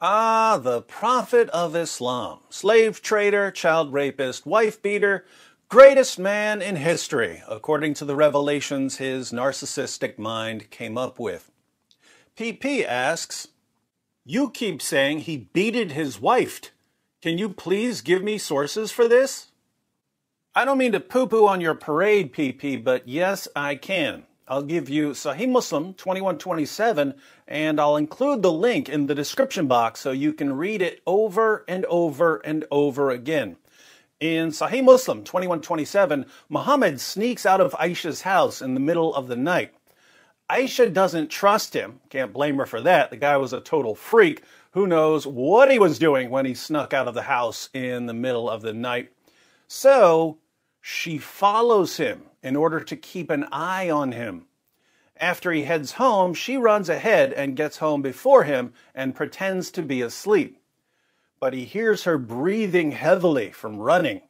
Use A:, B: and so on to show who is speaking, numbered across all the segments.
A: Ah, the Prophet of Islam, slave trader, child rapist, wife beater, greatest man in history, according to the revelations his narcissistic mind came up with. PP asks, you keep saying he beated his wife. Can you please give me sources for this? I don't mean to poo-poo on your parade, PP, but yes, I can. I'll give you Sahih Muslim 2127, and I'll include the link in the description box so you can read it over and over and over again. In Sahih Muslim 2127, Muhammad sneaks out of Aisha's house in the middle of the night. Aisha doesn't trust him. Can't blame her for that. The guy was a total freak. Who knows what he was doing when he snuck out of the house in the middle of the night. So she follows him in order to keep an eye on him. After he heads home, she runs ahead and gets home before him and pretends to be asleep. But he hears her breathing heavily from running.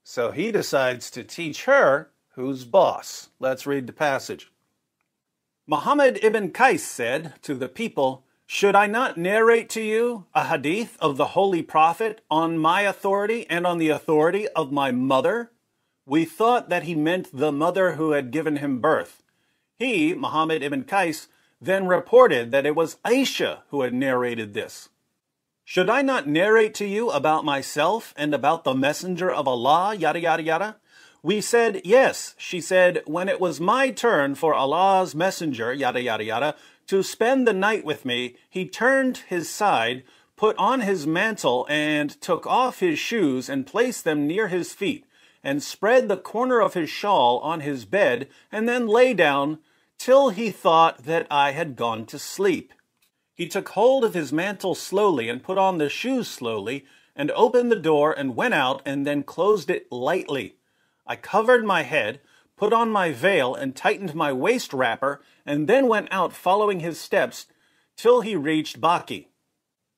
A: So he decides to teach her who's boss. Let's read the passage. Muhammad ibn Qais said to the people, should I not narrate to you a hadith of the Holy Prophet on my authority and on the authority of my mother? We thought that he meant the mother who had given him birth. He, Muhammad ibn Qais, then reported that it was Aisha who had narrated this. Should I not narrate to you about myself and about the messenger of Allah, yada yada yada? We said, yes. She said, when it was my turn for Allah's messenger, yada yada yada, to spend the night with me, he turned his side, put on his mantle, and took off his shoes and placed them near his feet, and spread the corner of his shawl on his bed, and then lay down till he thought that I had gone to sleep. He took hold of his mantle slowly and put on the shoes slowly, and opened the door and went out and then closed it lightly. I covered my head, put on my veil and tightened my waist wrapper, and then went out following his steps till he reached Baki.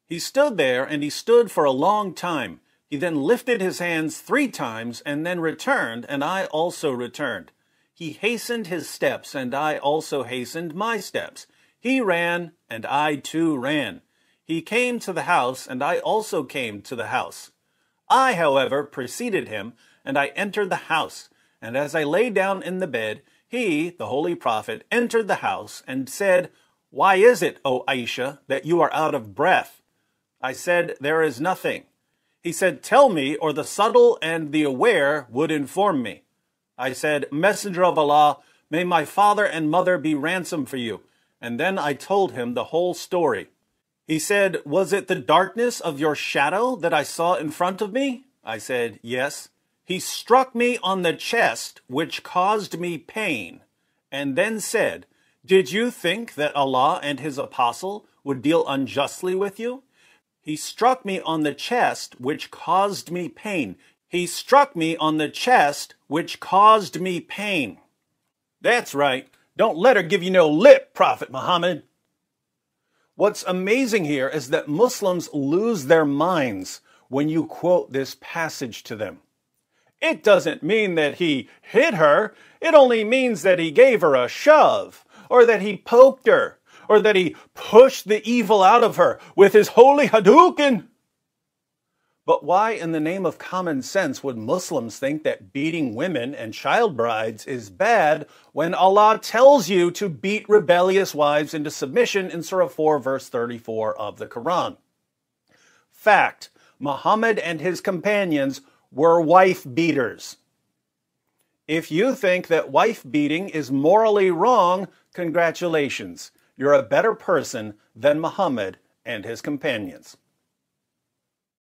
A: He stood there, and he stood for a long time. He then lifted his hands 3 times and then returned, and I also returned. He hastened his steps, and I also hastened my steps. He ran, and I too ran. He came to the house, and I also came to the house. I, however, preceded him, and I entered the house. And as I lay down in the bed, he, the Holy Prophet, entered the house and said, why is it, O Aisha, that you are out of breath? I said, there is nothing. He said, tell me, or the subtle and the aware would inform me. I said, Messenger of Allah, may my father and mother be ransom for you. And then I told him the whole story. He said, was it the darkness of your shadow that I saw in front of me? I said, yes. He struck me on the chest, which caused me pain, and then said, did you think that Allah and his apostle would deal unjustly with you? He struck me on the chest, which caused me pain. He struck me on the chest, which caused me pain. That's right. Don't let her give you no lip, Prophet Muhammad. What's amazing here is that Muslims lose their minds when you quote this passage to them. It doesn't mean that he hit her. It only means that he gave her a shove, or that he poked her, or that he pushed the evil out of her with his holy Hadouken. But why in the name of common sense would Muslims think that beating women and child brides is bad when Allah tells you to beat rebellious wives into submission in Surah 4 verse 34 of the Quran? Fact, Muhammad and his companions were wife beaters. If you think that wife beating is morally wrong, congratulations. You're a better person than Muhammad and his companions.